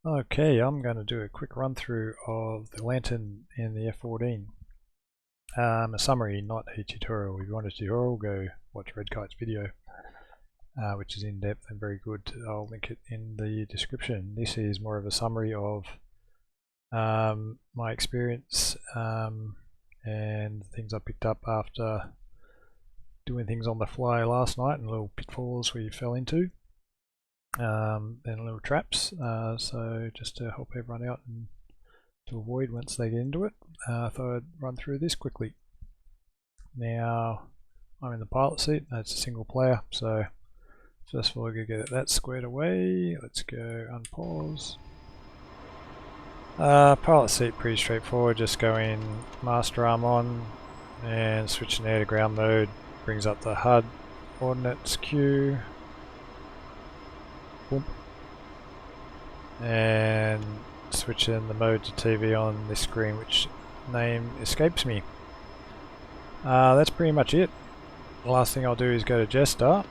Okay, I'm going to do a quick run through of the lantern in the F14. A summary, not a tutorial. If you want a tutorial, go watch RedKite's video, which is in depth and very good. I'll link it in the description. This is more of a summary of my experience and things I picked up after doing things on the fly last night and little pitfalls we fell into. And little traps, so just to help everyone out and to avoid once they get into it, I thought I'd run through this quickly. Now I'm in the pilot seat, that's a single player, so first of all we're going to get that squared away. Let's go unpause. Pilot seat pretty straightforward, just go in master arm on and switching air to ground mode, brings up the HUD coordinates queue. And switching the mode to TV on this screen, which name escapes me. That's pretty much it. The last thing I'll do is go to Jester,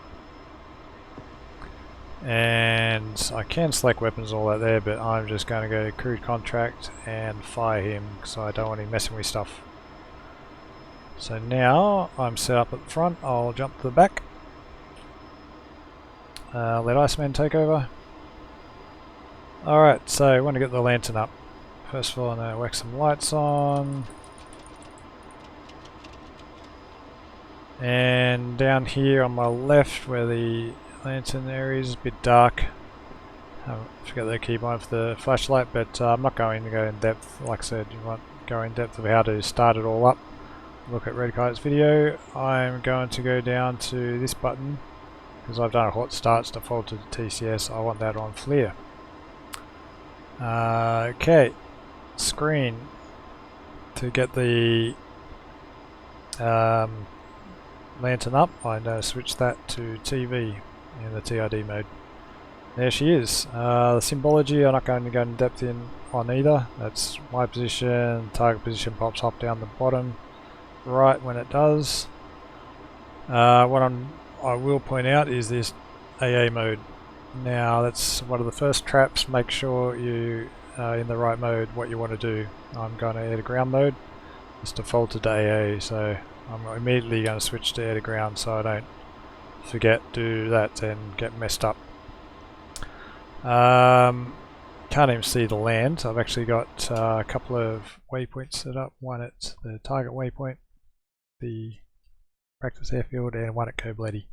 and I can select weapons all that there, but I'm just going to go to crude contract and fire him because I don't want him messing with stuff. So now I'm set up at the front, I'll jump to the back. Let Iceman take over. Alright, so I want to get the lantern up. First of all, I'm going to whack some lights on. And down here on my left where the lantern area is a bit dark. I forget the keybind for the flashlight, but I'm not going to go in depth. Like I said, you want to go in depth of how to start it all up. Look at RedKite's video. I'm going to go down to this button. Because I've done a hot start, it's defaulted to TCS, I want that on FLIR. Okay, screen. To get the lantern up, I'm going to switch that to TV in the TID mode. There she is. The symbology I'm not going to go in depth on either. That's my position, target position pops up down the bottom right when it does. I will point out is this AA mode. Now that's one of the first traps. Make sure you are in the right mode, what you want to do. I'm going to air to ground mode. It's defaulted to AA, so I'm immediately going to switch to air to ground so I don't forget to do that and get messed up. Can't even see the land. I've actually got a couple of waypoints set up. One at the target waypoint, the practice airfield, and one at Kobletti.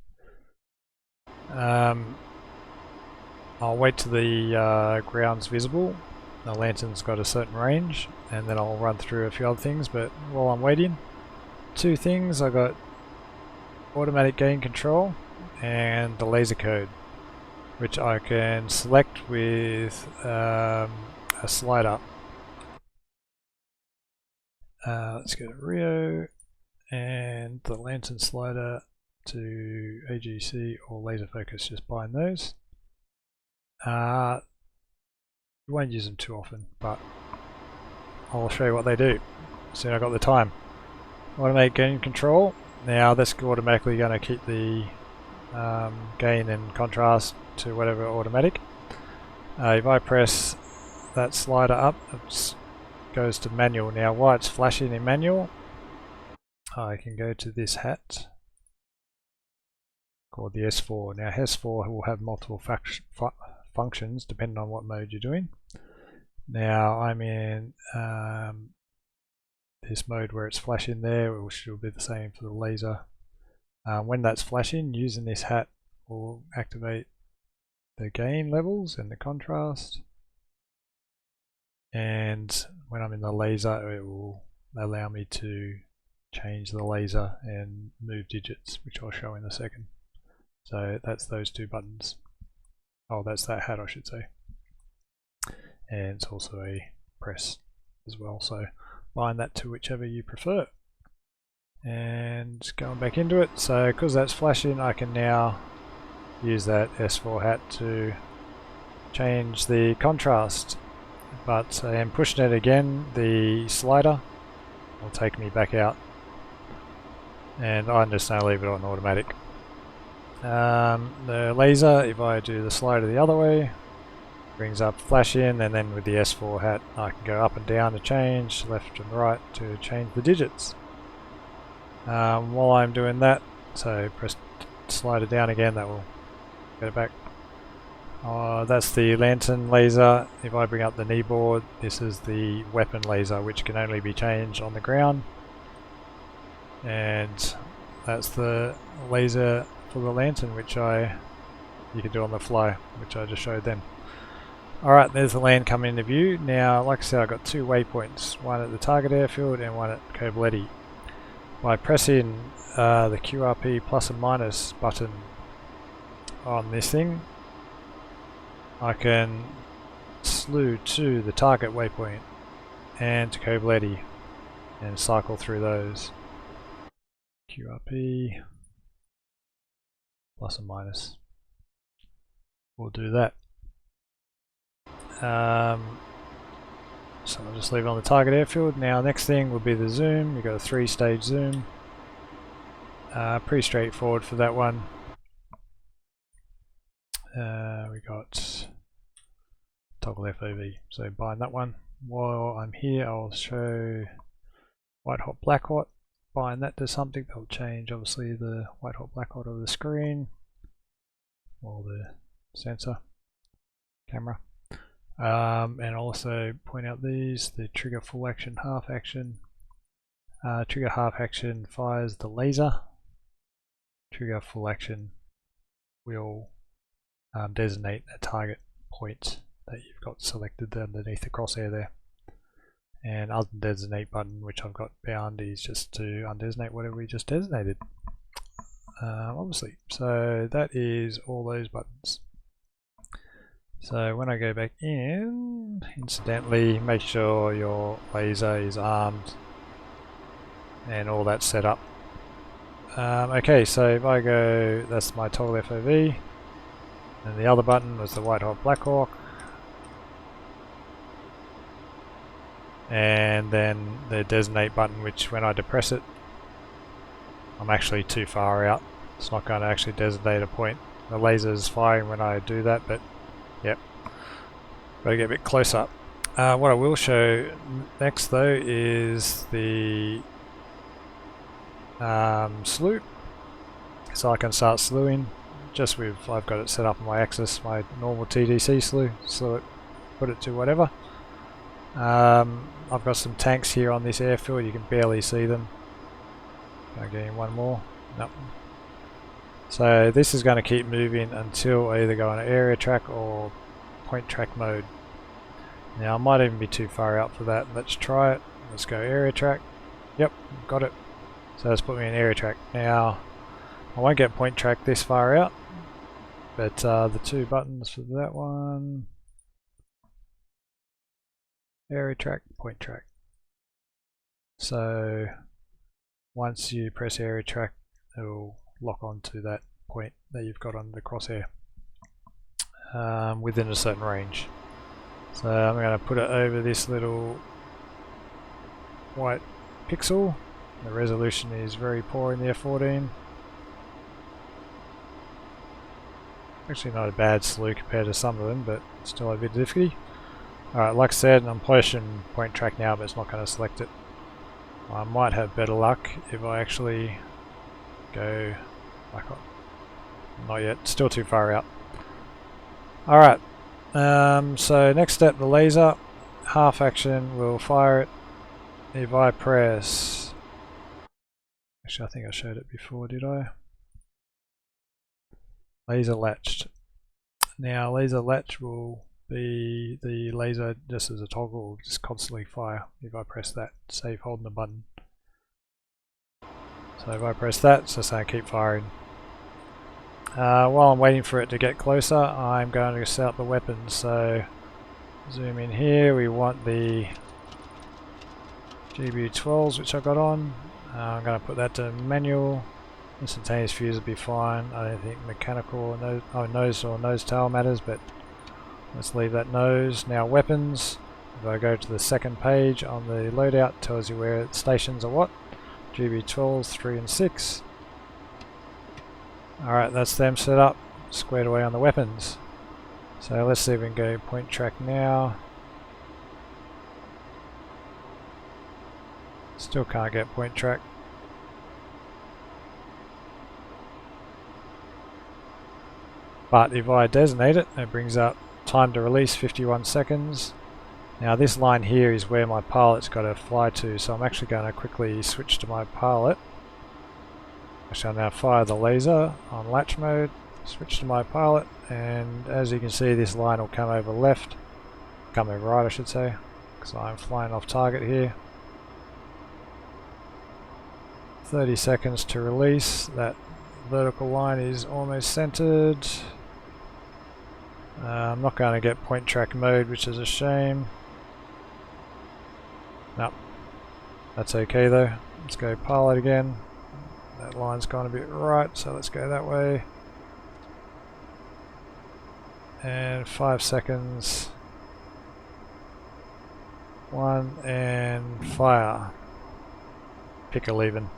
I'll wait till the ground's visible. The lantern's got a certain range, and then I'll run through a few other things. But while I'm waiting, two things. I got automatic gain control and the laser code, which I can select with a slider. Let's go to Rio and the lantern slider to AGC or laser focus, just bind those. You won't use them too often, but I'll show you what they do. Soon I got the time. Automatic gain control. Now that's automatically going to keep the gain and contrast to whatever automatic. If I press that slider up, it goes to manual. Now while it's flashing in manual, I can go to this hat called the S4. Now S4 will have multiple functions depending on what mode you're doing. Now I'm in this mode where it's flashing there, which will be the same for the laser. When that's flashing, using this hat will activate the gain levels and the contrast. And when I'm in the laser, it will allow me to change the laser and move digits, which I'll show in a second. So that's those two buttons. Oh, that's that hat, I should say. And it's also a press as well, so bind that to whichever you prefer. And going back into it, so because that's flashing, I can now use that S4 hat to change the contrast. But I am pushing it again, the slider will take me back out. And I'm just going to leave it on automatic. The laser, if I do the slider the other way, brings up flash in, and then with the S4 hat I can go up and down to change, left and right to change the digits. While I'm doing that, so press slide it down again, that will get it back. That's the lantern laser. If I bring up the kneeboard, this is the weapon laser, which can only be changed on the ground. And that's the laser for the lantern, which you can do on the fly, which I just showed them. Alright, there's the land coming into view. Now, like I said, I've got two waypoints, one at the target airfield and one at Kobletti. By pressing the QRP plus and minus button on this thing, I can slew to the target waypoint and to Kobletti and cycle through those. QRP plus and minus. We'll do that. So I'll just leave it on the target airfield. Now next thing will be the zoom. You've got a 3-stage zoom. Pretty straightforward for that one. We got toggle FOV. So bind that one. While I'm here, I'll show white hot, black hot. Bind that to something. That'll change obviously the white hot, black hot of the screen or the sensor camera. And also point out these, the trigger full action, half action. Trigger half action fires the laser. Trigger full action will designate a target point that you've got selected underneath the crosshair there. And undesignate button, which I've got bound, is just to undesignate whatever we just designated. Obviously, so that is all those buttons. So when I go back in, incidentally, make sure your laser is armed and all that's set up. Okay, so if I go, that's my toggle FOV, and the other button was the white hot, black hawk, and then the designate button, which when I depress it, I'm actually too far out. It's not going to actually designate a point. The laser is firing when I do that, but yep, got to get a bit closer. What I will show next though is the slew. So I can start slewing just with, I've got it set up on my axis, my normal TDC slew it, put it to whatever. I've got some tanks here on this airfield, you can barely see them. Can I get in one more? Nope. So this is going to keep moving until I either go on area track or point track mode. Now I might even be too far out for that. Let's try it. Let's go area track. Yep, got it. So let's put me in area track. Now I won't get point track this far out, but the two buttons for that one, area track, point track. So once you press area track, it will lock onto that point that you've got on the crosshair within a certain range. So I'm going to put it over this little white pixel. The resolution is very poor in the F14. Actually not a bad slew compared to some of them, but still a bit difficult. Alright, like I said, I'm pushing point track now, but it's not going to select it. I might have better luck if I actually go back on. Not yet, still too far out. Alright, so next step, the laser. Half action will fire it. If I press... Actually, I think I showed it before, did I? Laser latched. Now, laser latch will be the laser just as a toggle, will just constantly fire if I press that, save holding the button. So if I press that, it's just going to keep firing. While I'm waiting for it to get closer, I'm going to set up the weapons. So zoom in here, we want the GBU12s, which I got on. I'm going to put that to manual. Instantaneous fuse will be fine. I don't think mechanical or nose or nose tail matters, but let's leave that nose. Now weapons, if I go to the second page on the loadout, it tells you where stations are what. GBU12s 3 and 6. Alright, that's them set up, squared away on the weapons. So let's see if we can go point track now. Still can't get point track. But if I designate it, it brings up time to release 51 seconds. Now this line here is where my pilot's got to fly to, so I'm actually going to quickly switch to my pilot. I shall now fire the laser on latch mode, switch to my pilot, and as you can see this line will come over left, come over right I should say, because I'm flying off target here. 30 seconds to release. That vertical line is almost centered. I'm not going to get point track mode, which is a shame. Nope. That's okay though. Let's go pilot again. That line's gone a bit right, so let's go that way. And 5 seconds. 1 and fire. Pick a leaving.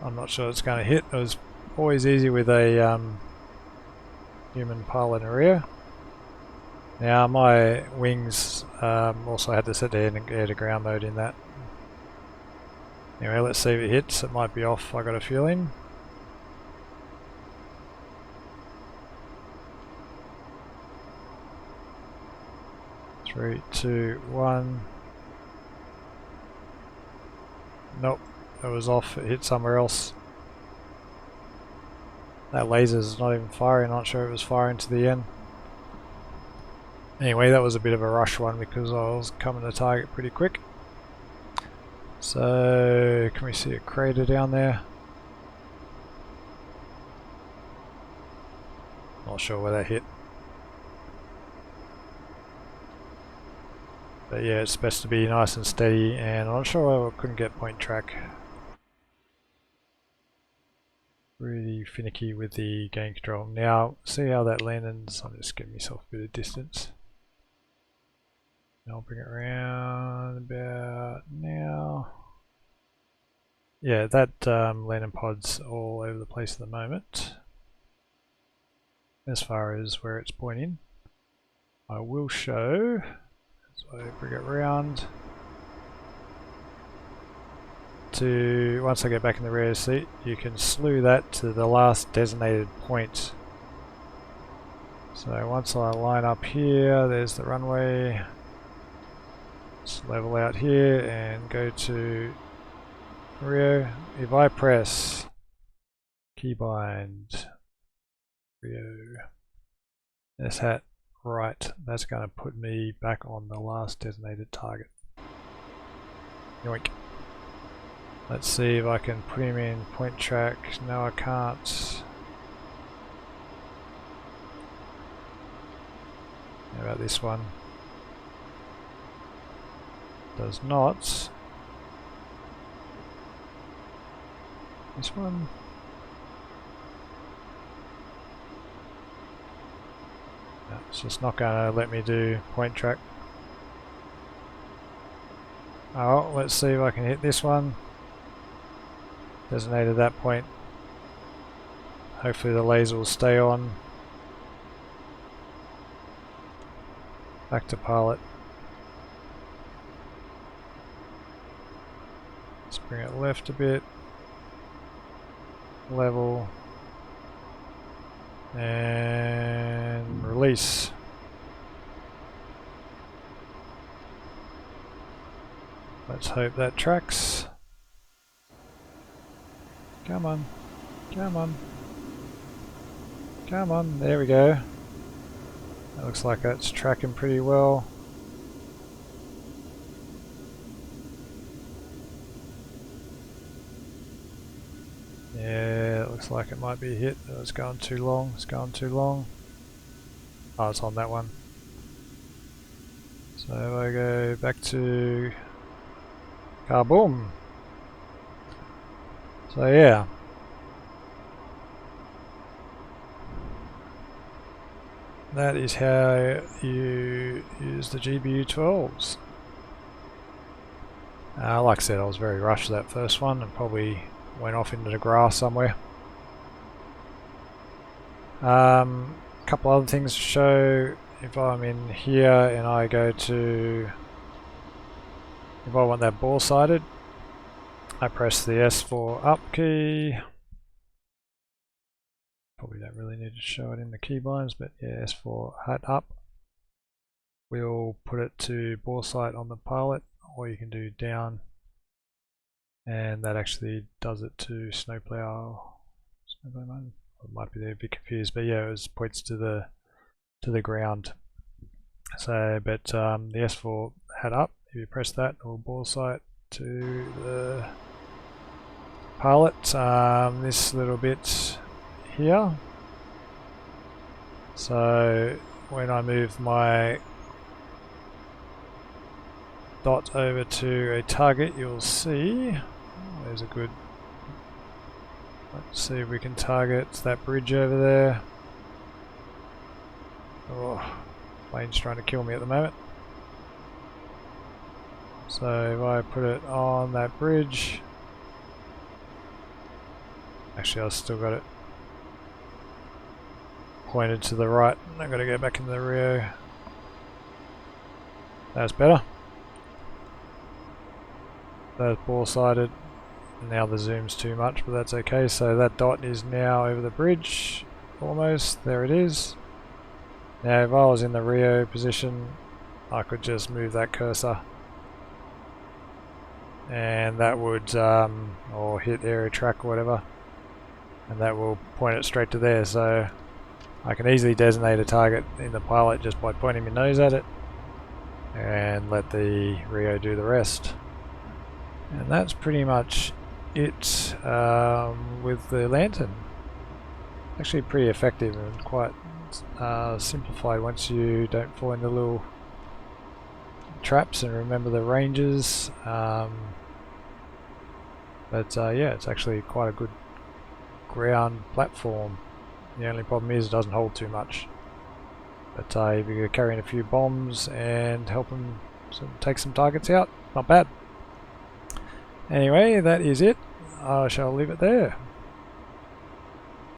I'm not sure it's going to hit. It was always easy with a human pilot in the rear. Now my wings also had to set the air to ground mode in that. Anyway, let's see if it hits. It might be off, I got a feeling. Three, two, one. Nope. It was off, it hit somewhere else. That laser's not even firing, not sure it was firing to the end. Anyway, that was a bit of a rush one because I was coming to target pretty quick. So, can we see a crater down there? Not sure where that hit. But yeah, it's best to be nice and steady, and I'm not sure why I couldn't get point track. Really finicky with the gain control. Now, see how that lands? I'm just giving myself a bit of distance. I'll bring it around about now. Yeah, that landing pod's all over the place at the moment. As far as where it's pointing, I will show. So I bring it around to, once I get back in the rear seat, you can slew that to the last designated point. So once I line up here, there's the runway. Just level out here and go to Rio. If I press keybind Rio S hat right, that's going to put me back on the last designated target. Yoink. Let's see if I can put him in point track. No, I can't. How about this one? Does not. This one. No, it's just not going to let me do point track. Oh, let's see if I can hit this one. Designated that point. Hopefully the laser will stay on. Back to pilot. Let's bring it left a bit. Level. And release. Let's hope that tracks. Come on. Come on. Come on. There we go. That looks like that's tracking pretty well. Yeah, it looks like it might be a hit. Oh, it's going too long. It's going too long. Oh, it's on that one. So if I go back to Kaboom. So yeah. That is how you use the GBU-12s. Like I said, I was very rushed that first one and probably went off into the grass somewhere. Couple other things to show. If I'm in here and I go to, if I want that ball sighted, I press the S4 up key. Probably don't really need to show it in the keybinds, but yeah, S4 hat up. We'll put it to bore sight on the pilot, or you can do down, and that actually does it to snowplow mode. It might be there a bit confused, but yeah, it points to the ground. So, but the S4 hat up, if you press that, it will bore sight to the pilot. This little bit here. So when I move my dot over to a target, you'll see there's a good, let's see if we can target that bridge over there. Oh, plane's trying to kill me at the moment. So if I put it on that bridge, actually I've still got it pointed to the right. I've got to go back into the Rio. That's better. That's ball sighted. Now the zoom's too much, but that's okay. So that dot is now over the bridge, almost. There it is. Now if I was in the Rio position, I could just move that cursor, and that would, or hit area track or whatever, and that will point it straight to there. So I can easily designate a target in the pilot just by pointing my nose at it, and let the Rio do the rest. And that's pretty much it with the lantern. Actually pretty effective and quite simplified once you don't fall into little traps and remember the ranges. But yeah, it's actually quite a good ground platform. The only problem is it doesn't hold too much. But if you're carrying a few bombs and help them take some targets out, not bad. Anyway, that is it. I shall leave it there.